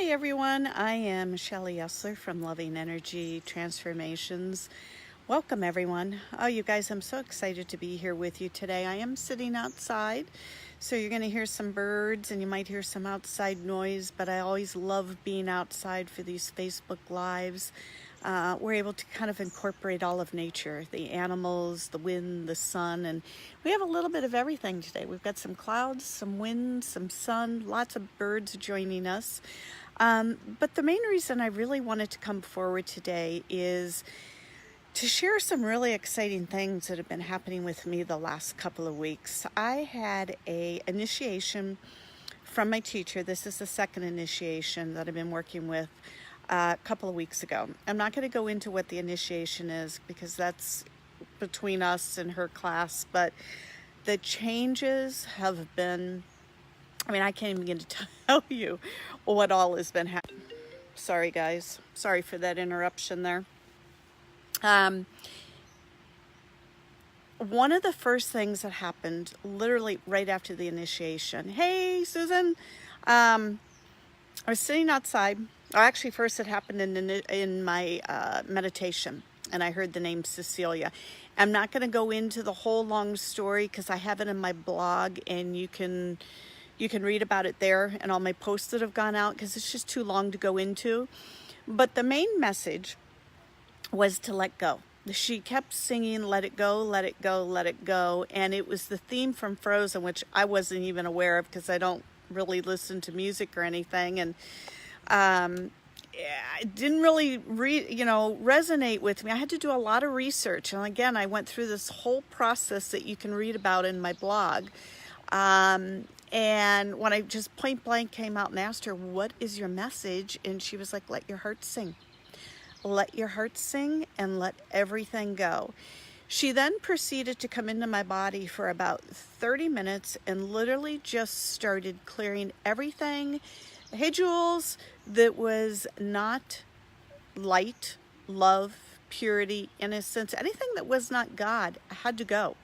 Hi everyone, I am Shelley Essler from Loving Energy Transformations. Welcome everyone. Oh, you guys, I'm so excited to be here with you today. I am sitting outside, so you're going to hear some birds and you might hear some outside noise, but I always love being outside for these Facebook Lives. We're able to kind of incorporate all of nature, the animals, the wind, the sun, and we have a little bit of everything today. We've got some clouds, some wind, some sun, lots of birds joining us. But the main reason I really wanted to come forward today is to share some really exciting things that have been happening with me the last couple of weeks. I had an initiation from my teacher. This is the second initiation that I've been working with a couple of weeks ago. I'm not going to go into what the initiation is because that's between us and her class, but the changes have been, I can't even begin to tell you what all has been happening. Sorry guys, sorry for that interruption there. One of the first things that happened literally right after the initiation, hey Susan, I was sitting outside. Actually, first it happened in my meditation, and I heard the name Cecilia. I'm not going to go into the whole long story because I have it in my blog, and you can read about it there, and all my posts that have gone out because it's just too long to go into. But the main message was to let go. She kept singing, let it go, let it go, let it go. And it was the theme from Frozen, which I wasn't even aware of because I don't really listen to music or anything. And it didn't really resonate with me. I had to do a lot of research. And again, I went through this whole process that you can read about in my blog. And when I just point blank came out and asked her, what is your message? And she was like, let your heart sing. Let your heart sing and let everything go. She then proceeded to come into my body for about 30 minutes and literally just started clearing everything, hey Jules, that was not light, love, purity, innocence, anything that was not God had to go.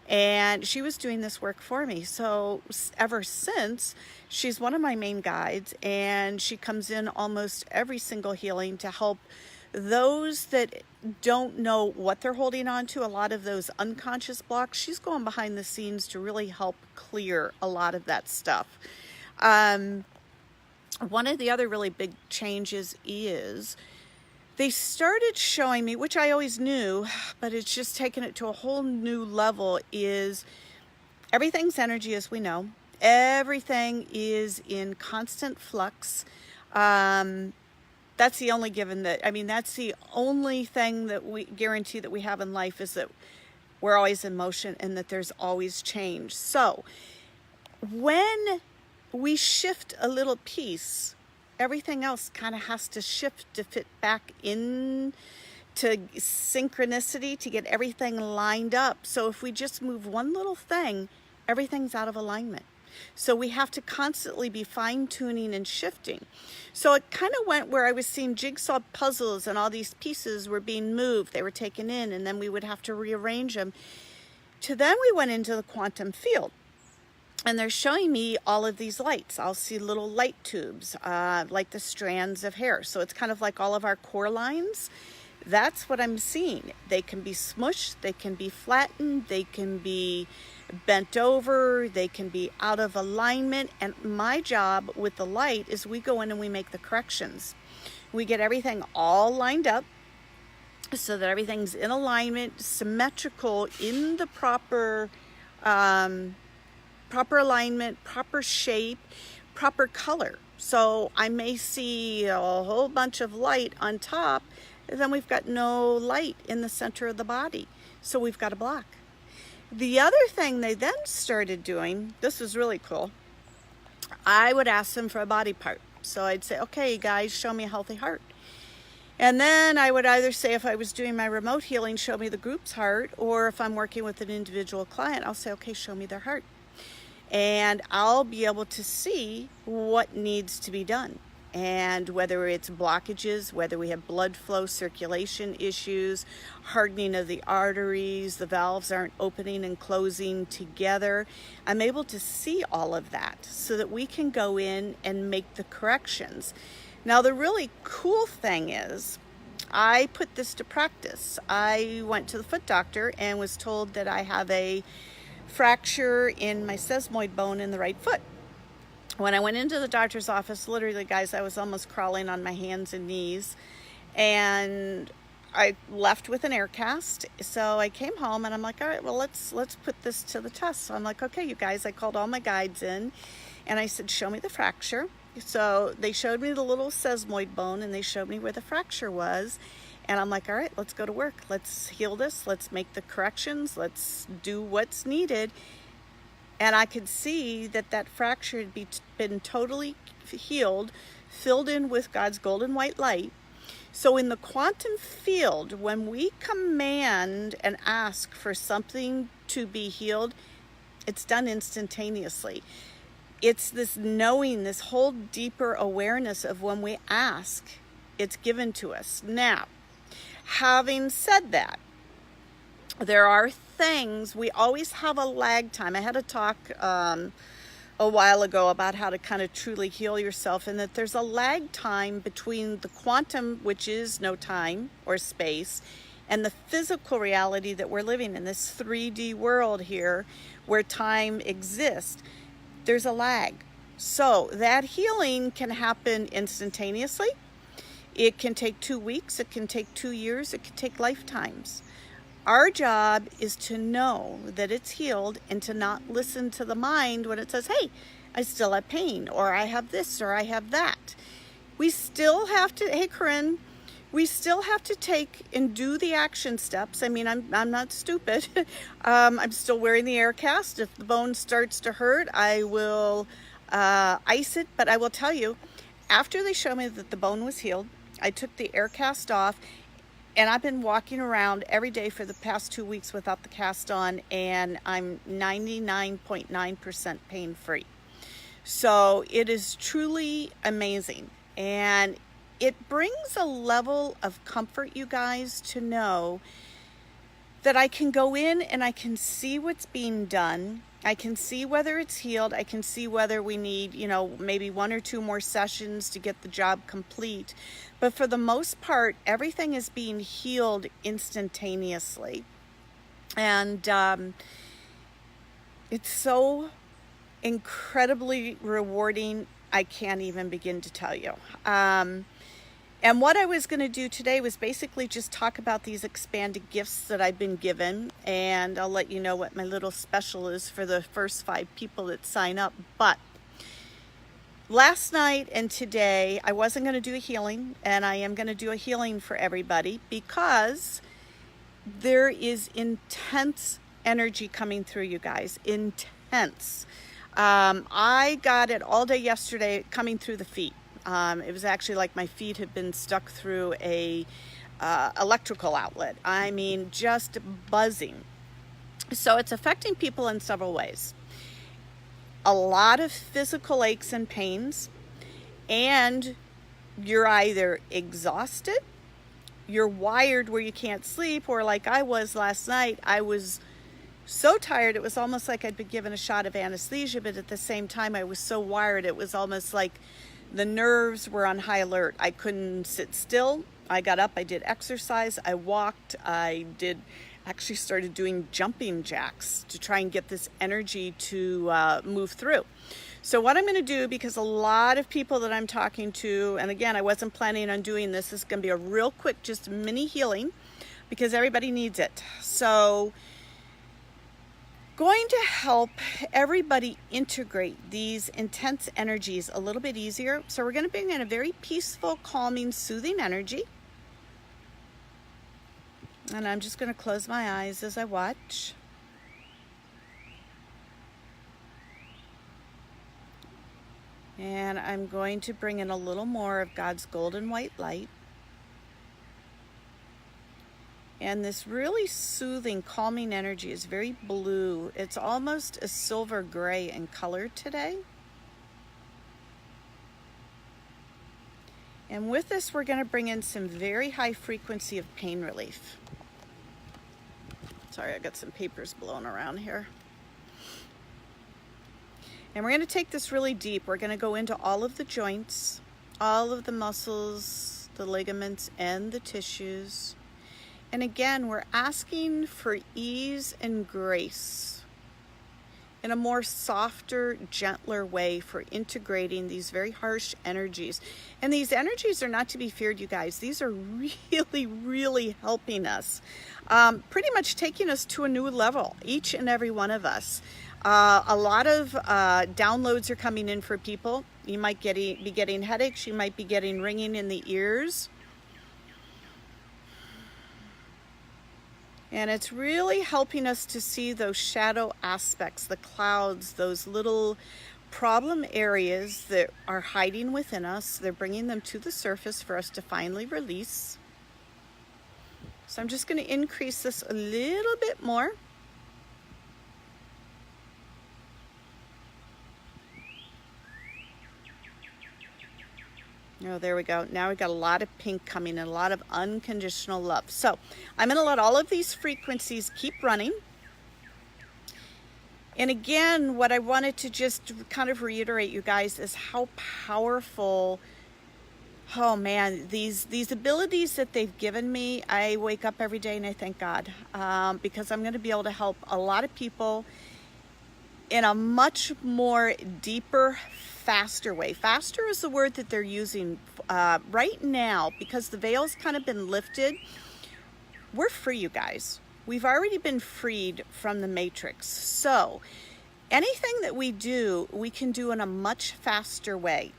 And she was doing this work for me. So ever since, she's one of my main guides, and she comes in almost every single healing to help those that don't know what they're holding on to, a lot of those unconscious blocks. She's going behind the scenes to really help clear a lot of that stuff. One of the other really big changes is they started showing me, which I always knew, but it's just taken it to a whole new level, is everything's energy, as we know. Everything is in constant flux. That's the only given that, that's the only thing that we guarantee that we have in life, is that we're always in motion and that there's always change. So when we shift a little piece, everything else kind of has to shift to fit back in to synchronicity, to get everything lined up. So if we just move one little thing, everything's out of alignment. So we have to constantly be fine-tuning and shifting. So it kind of went where I was seeing jigsaw puzzles and all these pieces were being moved. They were taken in, and then we would have to rearrange them. To then we went into the quantum field. And they're showing me all of these lights. I'll see little light tubes, like the strands of hair. So it's kind of like all of our core lines. That's what I'm seeing. They can be smushed, they can be flattened, they can be bent over, they can be out of alignment. And my job with the light is we go in and we make the corrections. We get everything all lined up so that everything's in alignment, symmetrical, in the proper alignment, proper shape, proper color. So I may see a whole bunch of light on top, and then we've got no light in the center of the body. So we've got a block. The other thing they then started doing, this was really cool, I would ask them for a body part. So I'd say, okay, guys, show me a healthy heart. And then I would either say, if I was doing my remote healing, show me the group's heart, or if I'm working with an individual client, I'll say, okay, show me their heart. And I'll be able to see what needs to be done. And whether it's blockages, whether we have blood flow, circulation issues, hardening of the arteries, the valves aren't opening and closing together, I'm able to see all of that so that we can go in and make the corrections. Now, the really cool thing is, I put this to practice. I went to the foot doctor and was told that I have a fracture in my sesamoid bone in the right foot. When I went into the doctor's office, literally, guys, I was almost crawling on my hands and knees, and I left with an air cast. So I came home and I'm like, all right, well, let's put this to the test. So I'm like, okay, you guys, I called all my guides in and I said, show me the fracture. So they showed me the little sesamoid bone and they showed me where the fracture was. And I'm like, all right, let's go to work. Let's heal this. Let's make the corrections. Let's do what's needed. And I could see that that fracture had been totally healed, filled in with God's golden white light. So in the quantum field, when we command and ask for something to be healed, it's done instantaneously. It's this knowing, this whole deeper awareness of when we ask, it's given to us. Now, having said that, there are things, we always have a lag time. I had a talk a while ago about how to kind of truly heal yourself, and that there's a lag time between the quantum, which is no time or space, and the physical reality that we're living in, this 3D world here where time exists. There's a lag. So that healing can happen instantaneously. It can take 2 weeks, it can take 2 years, it can take lifetimes. Our job is to know that it's healed and to not listen to the mind when it says, hey, I still have pain, or I have this, or I have that. We still have to, hey, Corinne, we still have to take and do the action steps. I mean, I'm not stupid. I'm still wearing the air cast. If the bone starts to hurt, I will ice it. But I will tell you, after they showed me that the bone was healed, I took the air cast off. And I've been walking around every day for the past 2 weeks without the cast on, and I'm 99.9% pain-free. So it is truly amazing. And it brings a level of comfort, you guys, to know that I can go in and I can see what's being done. I can see whether it's healed. I can see whether we need, maybe 1 or 2 more sessions to get the job complete. But for the most part, everything is being healed instantaneously. And it's so incredibly rewarding, I can't even begin to tell you. And what I was going to do today was basically just talk about these expanded gifts that I've been given. And I'll let you know what my little special is for the first 5 people that sign up. But last night and today, I wasn't going to do a healing, and I am going to do a healing for everybody because there is intense energy coming through, you guys. Intense. I got it all day yesterday coming through the feet. It was actually like my feet had been stuck through a electrical outlet. I mean, just buzzing. So it's affecting people in several ways. A lot of physical aches and pains, and you're either exhausted, you're wired where you can't sleep, or like I was last night, I was so tired it was almost like I'd been given a shot of anesthesia, but at the same time I was so wired it was almost like the nerves were on high alert. I couldn't sit still. I got up, I did exercise, I walked, actually started doing jumping jacks to try and get this energy to move through. So what I'm going to do, because a lot of people that I'm talking to, and again, I wasn't planning on doing this is going to be a real quick, just mini healing, because everybody needs it. So going to help everybody integrate these intense energies a little bit easier. So we're going to bring in a very peaceful, calming, soothing energy. And I'm just going to close my eyes as I watch. And I'm going to bring in a little more of God's golden white light. And this really soothing, calming energy is very blue. It's almost a silver gray in color today. And with this, we're going to bring in some very high frequency of pain relief. Sorry, I got some papers blowing around here. And we're going to take this really deep. We're going to go into all of the joints, all of the muscles, the ligaments, and the tissues. And again, we're asking for ease and grace in a more softer, gentler way for integrating these very harsh energies. And these energies are not to be feared, you guys. These are really, really helping us. Pretty much taking us to a new level, each and every one of us. A lot of downloads are coming in for people. You might be getting headaches. You might be getting ringing in the ears. And it's really helping us to see those shadow aspects, the clouds, those little problem areas that are hiding within us. They're bringing them to the surface for us to finally release. So I'm just going to increase this a little bit more. Oh, there we go. Now we got a lot of pink coming and a lot of unconditional love. So I'm going to let all of these frequencies keep running. And again, what I wanted to just kind of reiterate, you guys, is how powerful, oh man, these abilities that they've given me. I wake up every day and I thank God, because I'm going to be able to help a lot of people in a much more deeper, faster way. Faster is the word that they're using right now, because the veil's kind of been lifted. We're free, you guys. We've already been freed from the matrix. So anything that we do, we can do in a much faster way.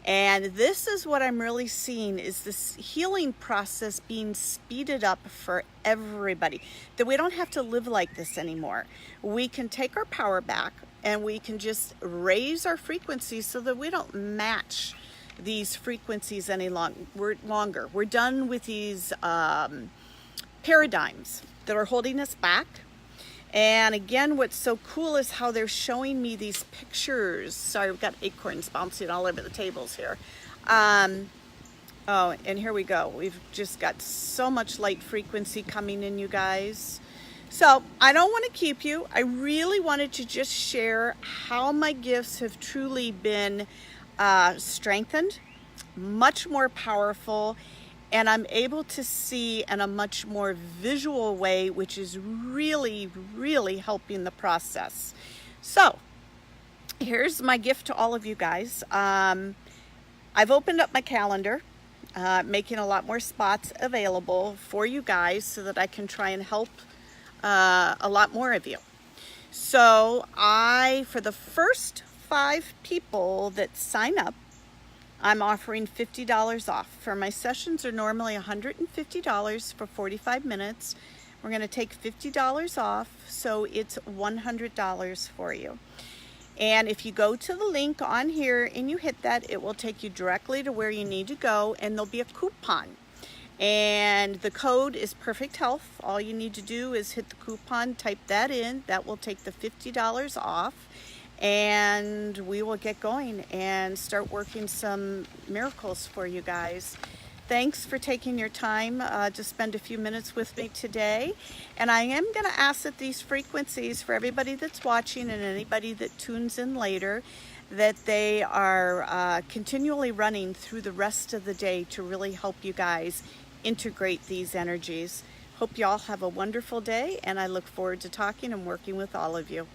And this is what I'm really seeing, is this healing process being speeded up for everybody, that we don't have to live like this anymore. We can take our power back and we can just raise our frequencies so that we don't match these frequencies any longer. We're done with these paradigms that are holding us back. And again, what's so cool is how they're showing me these pictures. Sorry, we've got acorns bouncing all over the tables here. Oh, and here we go. We've just got so much light frequency coming in, you guys. So I don't want to keep you. I really wanted to just share how my gifts have truly been strengthened, much more powerful, and I'm able to see in a much more visual way, which is really, really helping the process. So here's my gift to all of you guys. I've opened up my calendar, making a lot more spots available for you guys so that I can try and help a lot more of you. So for the first 5 people that sign up, I'm offering $50 off. For my sessions are normally $150 for 45 minutes. We're going to take $50 off, so it's $100 for you. And if you go to the link on here and you hit that, it will take you directly to where you need to go, and there'll be a coupon. And the code is Perfect Health. All you need to do is hit the coupon, type that in. That will take the $50 off. And we will get going and start working some miracles for you guys. Thanks for taking your time to spend a few minutes with me today. And I am going to ask that these frequencies, for everybody that's watching and anybody that tunes in later, that they are continually running through the rest of the day to really help you guys integrate these energies. Hope you all have a wonderful day, and I look forward to talking and working with all of you.